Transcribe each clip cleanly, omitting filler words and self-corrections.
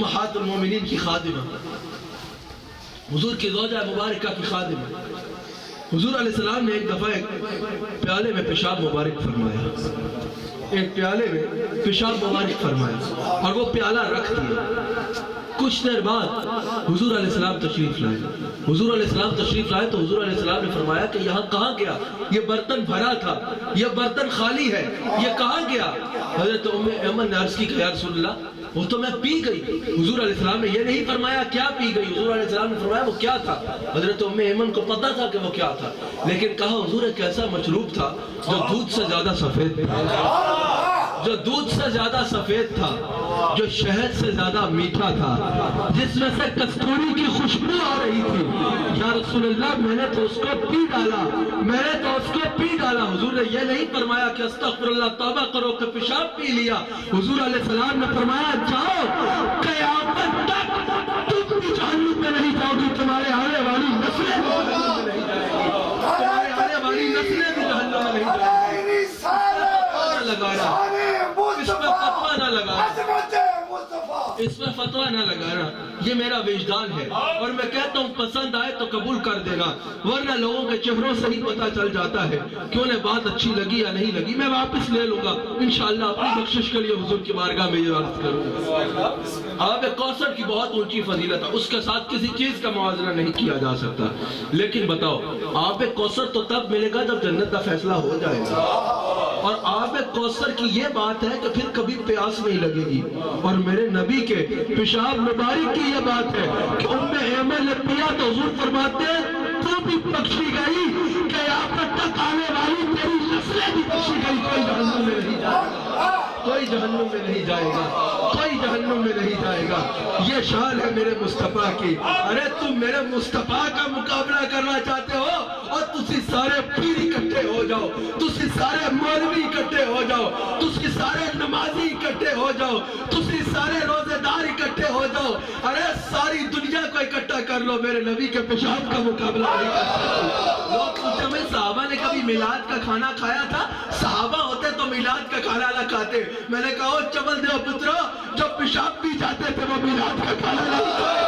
उम्महात उल-मोमिनीन की खादिमा, हुजूर की ज़ौजा मुबारका की खादिमा। हुजूर अलैहिस्सलाम ने एक दफ़ा एक प्याले में पेशाब मुबारक फरमाया, एक प्याले में पेशाब मुबारक फरमाया और वो प्याला रख दिया। कुछ देर बाद हुजूर अलैहिस्सलाम तशरीफ लाए। हुजूर अलैहिस्सलाम तशरीफ लाए तो हुजूर अलैहिस्सलाम ने फरमाया कि यहाँ कहाँ गया, ये बर्तन भरा था, ये बर्तन खाली है, ये कहाँ गया। हज़रत उम्मे ऐमन ने अर्ज़ की कि या रसूलल्लाह वो तो मैं पी गई। हुजूर अलैहिस्सलाम ने ये नहीं फरमाया क्या पी गई, हुजूर अलैहिस्सलाम ने फरमाया वो क्या था। हज़रत उम्मे ऐमन को पता था कि वो क्या था, लेकिन कहा हुजूर एक ऐसा मशरूब था जो दूध से ज्यादा सफेद था, जो दूध से ज्यादा सफेद था, जो शहद से ज्यादा मीठा था, जिसमें से कस्तूरी की खुशबू आ रही थी। या रसूलल्लाह मैंने तो उसको पी डाला, मैंने तो उसको पी डाला। हुजूर ने ये नहीं फरमाया कि अस्तगफिरुल्लाह तौबा करो कि पेशाब पी लिया। हुजूर अलैहिस्सलाम ने फरमाया जाओ क़यामत तक तुम भी जहन्नुम में नहीं जाओगी, तुम्हारे आने वाली नस्लें भी जहन्नुम में नहीं जाएगी, तुम्हारे आने वाली नस्लें भी जहन्नुम में नहीं जाएगी। लगाना इसमें फतवा ना लगाना, इसमें फतवा ना लगाना, ये मेरा विजदान है। और मैं कहता हूँ पसंद आए तो कबूल कर देना, वरना लोगों के चेहरों से ही पता चल जाता है कि उन्हें बात अच्छी लगी या नहीं लगी। मैं वापस ले लूंगा इंशाअल्लाह, अपनी बख्शिश के लिए हुजूर की बारगाह में ये अर्ज करूंगा। आब कौसर की बहुत ऊंची फजीलत है, उसके साथ किसी चीज का मुआवजा नहीं किया जा सकता। लेकिन बताओ आब कौसर तो तब मिलेगा जब जन्नत का फैसला हो जाएगा। और आब कौसर की ये बात है कि फिर कभी प्यास नहीं लगेगी। और मेरे नबी के पेशाब मुबारक की ये बात है कि उम्मे ऐमन ने पिया तो हुजूर फरमाते हैं तू भी बख्शी गई, क़यामत तक आने वाली तेरी नस्लें भी बख्शी गई, कोई जहन्नुम में नहीं जाएगा, कोई जहन्नुम में नहीं जाएगा, कोई जहन्नुम में नहीं जाएगा। ये शान है मेरे मुस्तफा की। अरे तुम मेरे मुस्तफा का मुकाबला करना चाहते हो और तुसी सारे पीर इकट्ठे हो जाओ, तुसी सारे मौलवी इकट्ठे हो जाओ, तुसी सारे नमाजी इकट्ठे हो जाओ, तुसी सारे रोजेदार इकट्ठे हो जाओ, अरे सारी दुनिया को इकट्ठा कर लो, मेरे नबी के पेशाब का मुकाबला नहीं कर सकते। लोग पूछते हैं सहाबा ने कभी मिलाद का खाना खाया था? सहाबा होते तो मिलाद का खाना ना खाते। मैंने कहा चवल देव पुत्रो, जो पेशाब पी जाते थे वो मिलाद का खाना नहीं खाते।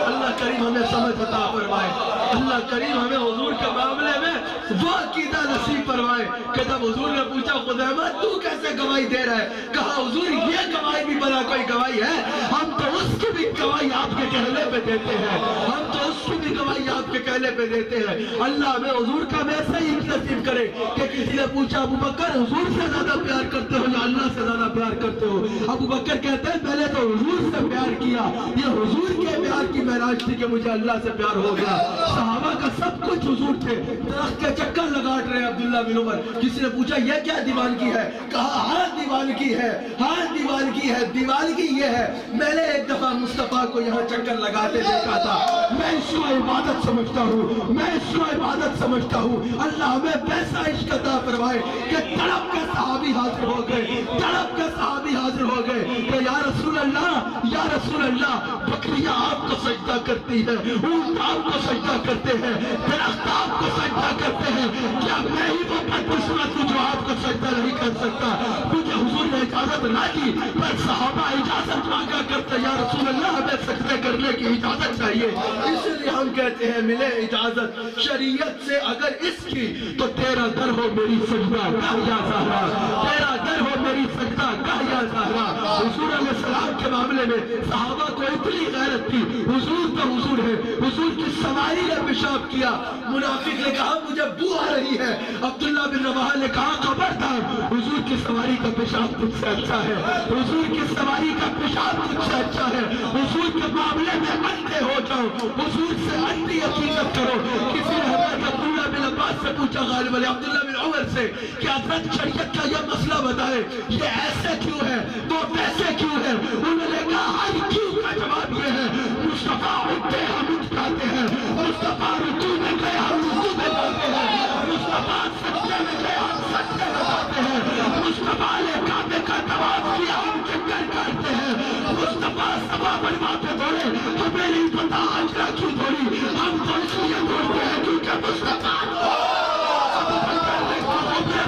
अल्लाह करीम हमें समझ अता फरमाए, अल्लाह करीम हमें हुजूर के मामले में वो अकीदा नसीब फरमाए कि जब हुजूर ने पूछा खुदैमा तू कैसे गवाही दे रहा है, कहा हुजूर ये गवाही भी बड़ा कोई गवाही है, हम तो उसकी भी गवाही आपके कहने पे देते हैं, हम तो उसकी भी गवाही आपके कहने पे देते हैं। अल्लाह हमें हुजूर का वैसे ही नसीब करे कि किसी ने पूछा अबू बकर हुजूर से ज्यादा प्यार करते हो या अल्लाह से ज्यादा प्यार करते हो? अबू बकर कहते हैं मैंने तो हुजूर से प्यार किया, ये हुजूर के प्यार की महराज थी कि मुझे अल्लाह से प्यार हो गया। सहाबा का सब कुछ हुजूर थे, दरख्त के चक्कर लगाट रहे अब्दुल्ला बिन उमर। किसी ने पूछा ये क्या दीवानगी है? कहा हाँ दीवानगी है, हाँ दीवानगी है, दीवानगी ये है मैंने एक दफा मुस्तफा को यहाँ चक्कर लगाते देखा था, मैं इसको इबादत समझता हूँ, मैं इसको इबादत समझता हूँ। अल्लाह हमें वैसा इश्क अता फरमाए कि तड़प के सहाबी हाजिर हो गए, तड़प के सहाबी हाजिर हो गए कि या रसूल अल्लाह, या रसूल अल्लाह, बकरियां आपको सजदा करती है, ऊंट आपको सजदा करते हैं, दरख्त आपको सजदा करते हैं, क्या मैं ही वो बदकिस्मत हूँ जो आपको सजदा नहीं कर सकता? मुझे हुजूर ने इजाजत ना दी, पर सहाबा इजाजत मांगा करते, या रसूल अल्लाह हमें सजदे करने की इजाजत चाहिए। इसलिए हम कहते हैं मिले इजाजत शरीयत से अगर इसकी तो तेरा दर हो मेरी सजदा गाह या ज़हरा, तेरा दर हो मेरी सजदा गाह या ज़हरा। हुजूर अलैहिस्सलाम के मामले में सहाबा को इतनी गैरत थी, हुजूर तो हुजूर है, हुजूर की सवारी ने पेशाब किया, मुनाफिक ने कहा मुझे बू आ रही है, अब्दुल्ला बिन रवाहा ने कहा खबरदार हुजूर की सवारी का पेशाब तुझसे अच्छा है, हुजूर की सवारी का पेशाब तुझसे अच्छा है, हुजूर के मामले में अंधे हो जाओ, हुजूर से अंधी हकीकत करो। किसी ने हजरत अब्दुल्ला बिन अब्बास से पूछा, गालिब अब्दुल्ला बिन उमर से, कि हजरत शरीयत का यह मसला बताए, ये ऐसे क्यों है, तो वैसे क्यों है? उन्होंने कहा हर क्यों का जवाब ये है मुस्तफा उठते हम उठ जाते हैं, मुस्तफा रुकू में गए हम रुकू में जाते हैं, मुस्तफा सजदे में गए हम सजदे में जाते हैं, मुस्तफा ने काबे का तवाफ किया हम चक्कर काटते हैं, मुस्तफा सफा बनवा पे दौड़े हमें नहीं पता हाजरा क्यों दौड़ी, हम तो इसलिए दौड़ते हैं क्योंकि मुस्तफा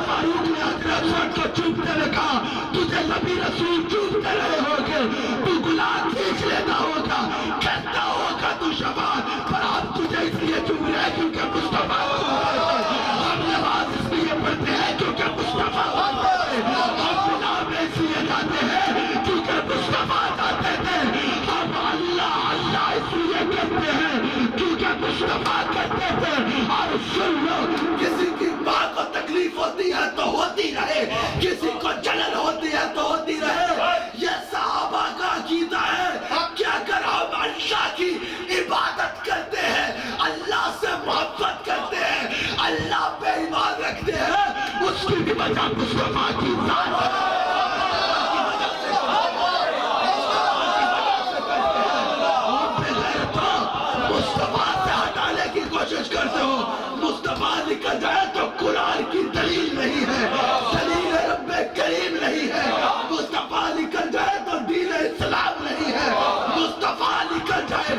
फारूक ने हजरत को चूमते हुए कहा तुझे नबी रसूल चूमते रहे होगे, तू गुलाब खींच लेता رہے، کسی کو جلن ہوتی ہے تو ہوتی رہے. یہ صحابہ کا عقیدہ ہے کہ اگر ہم اللہ کی عبادت کرتے ہیں، اللہ سے محبت کرتے ہیں، اللہ پہ ایمان رکھتے ہیں، اس کی بھی وجہ مصطفیٰ کی ذات ہے. مصطفیٰ سے ہٹانے کی کوشش کرتے ہو. مصطفیٰ نکل جائے تو قرآن کی دلیل نہیں ہے، دلیل رب کریم نہیں ہے. مصطفیٰ نکل جائے تو دین اسلام نہیں ہے. مصطفیٰ نکل جائے.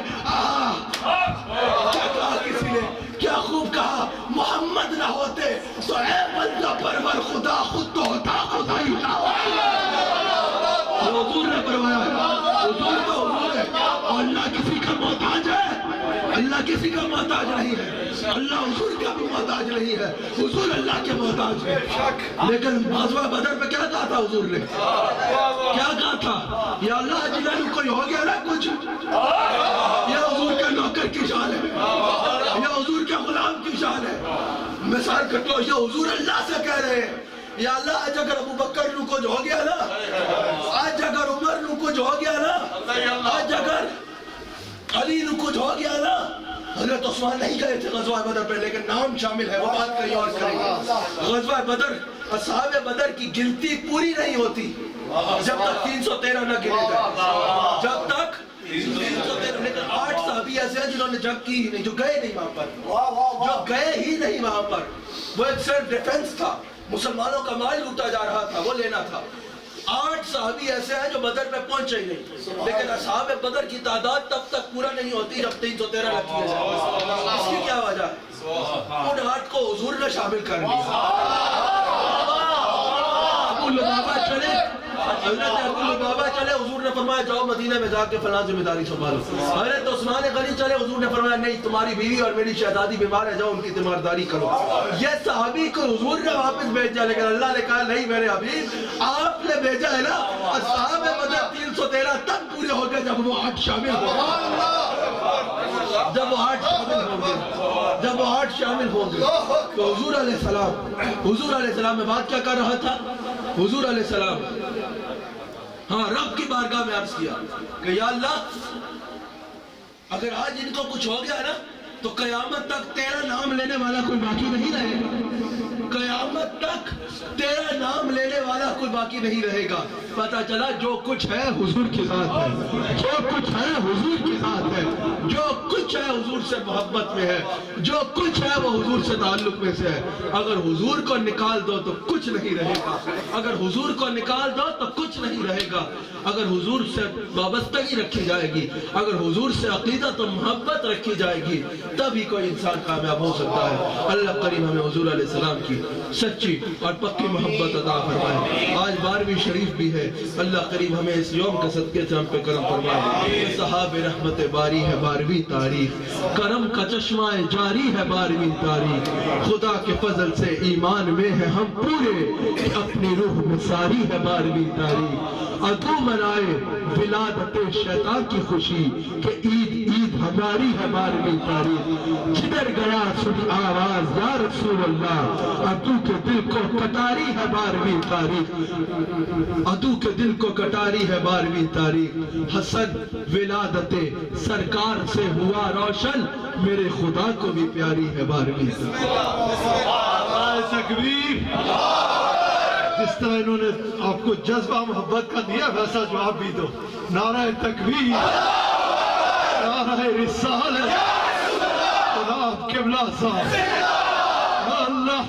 کیا کہا کسی نے، کیا خوب کہا، محمد نہ ہوتے تو اے بندہ پرور خدا خود تو ہوتا، خدا ہی نہ ہوتا. حضور نے فرمایا، حضور تو حضور ہے اور اللہ کسی کا محتاج ہے. اللہ کسی کا محتاج نہیں ہے، اللہ حضور کا بھی محتاج نہیں ہے. حضور اللہ کے محتاج ہے. لیکن غزوہ بدر پہ کیا کہا تھا حضور نے؟ کیا کہا تھا؟ یا اللہ جنہوں کوئی ہو گیا نا کچھ، یہ حضور کا نوکر کی شان ہے، یہ حضور کے غلام کی شان ہے. مثال کٹو، یہ حضور اللہ سے کہہ رہے ہیں یا اللہ آج اگر ابو بکر نو کچھ ہو گیا نا، آج اگر عمر نو کچھ ہو گیا نا، آج اگر علی نو کچھ ہو گیا نا. حضرت عثمان نہیں گئے تھے غزوہ بدر پہ، لیکن نام شامل ہے، وہ بات کہیں اور کریں گے. غزوہ بدر، اصحاب بدر کی گنتی پوری نہیں ہوتی جب تک 313 نہ گنے گئے، جب تک 313. لیکن 8 صحابی ایسے ہیں جنہوں نے جنگ کی ہی نہیں، جو گئے نہیں وہاں پر، جو گئے ہی نہیں وہاں پر. وہ ایک سیلف ڈیفنس تھا، مسلمانوں کا مال لوٹا جا رہا تھا، وہ لینا تھا. 8 صحابی ایسے ہیں جو بدر میں پہنچے ہی نہیں. لیکن اصحاب بدر کی تعداد تب تک پورا نہیں ہوتی جب 313 نہ کیے جائے. اس کی کیا وجہ ہے؟ ان 8 کو حضور نے شامل کر لیا. ابو لبابہ چلے، حضرت ابو لبابہ چلے، حضور نے فرمایا جاؤ مدینہ میں جا کے فلاں ذمہ داری سنبھالو. حضرت عثمان غنی چلے، حضور نے فرمایا نہیں، تمہاری بیوی اور میری شہزادی بیمار ہے، جاؤ ان کی تیمارداری کرو. یہ صحابی کو حضور نے واپس بھیجا، لیکن اللہ نے کہا نہیں میرے حبیب، آپ نے بھیجا ہے نا. اصحاب بدر 313 تب پورے ہو گئے جب وہ 8 شامل ہو گئے، جب وہ 8 شامل ہو گئے، جب وہ 8 شامل ہو گئے. تو حضور علیہ السلام میں بات کیا کر رہا تھا؟ حضور علیہ السلام ہاں رب کی بارگاہ میں عرض کیا کہ یا اللہ اگر آج ان کو کچھ ہو گیا نا تو قیامت تک تیرا نام لینے والا کوئی باقی نہیں رہے گا. قیامت تک تیرا نام لینے والا کوئی باقی نہیں رہے گا. پتہ چلا جو کچھ ہے حضور کی ذات ہے، جو کچھ ہے حضور کی ذات ہے، جو کچھ ہے حضور سے محبت میں ہے، جو کچھ ہے وہ حضور سے تعلق میں سے ہے. اگر حضور کو نکال دو تو کچھ نہیں رہے گا، اگر حضور کو نکال دو تو کچھ نہیں رہے گا. اگر حضور سے وابستگی رکھی جائے گی، اگر حضور سے عقیدت و محبت رکھی جائے گی، تبھی کوئی انسان کامیاب ہو سکتا ہے. اللہ کریم ہمیں حضور علیہ السلام کی سچی اور پکی محبت عطا فرمائے. آج 12ویں شریف بھی ہے، اللہ کریم ہمیں اس یوم کے صدقے سے ہم پہ کرم فرمائے. صحاب رحمت باری ہے 12ویں تاریخ، کرم کا چشمہ جاری ہے 12ویں تاریخ. خدا کے فضل سے ایمان میں ہے ہم پورے، اپنی روح میں ساری ہے 12ویں تاریخ. عدو منائے ولادت شیطان کی خوشی کہ عید ہماری ہے 12ویں تاریخ. جدھر گیا سنی آواز یا رسول اللہ، عدو کے دل کو کٹاری ہے 12ویں تاریخ. عدو کے دل کو کٹاری ہے 12ویں تاریخ. حسن ولادت سرکار سے ہوا روشن، میرے خدا کو بھی پیاری ہے 12ویں تاریخ. جس طرح انہوں نے آپ کو جذبہ محبت کا دیا، ویسا جواب بھی دو. نعرہ تکبیر، نعرہ رسالت، جناب قبلہ صاحب. اللہ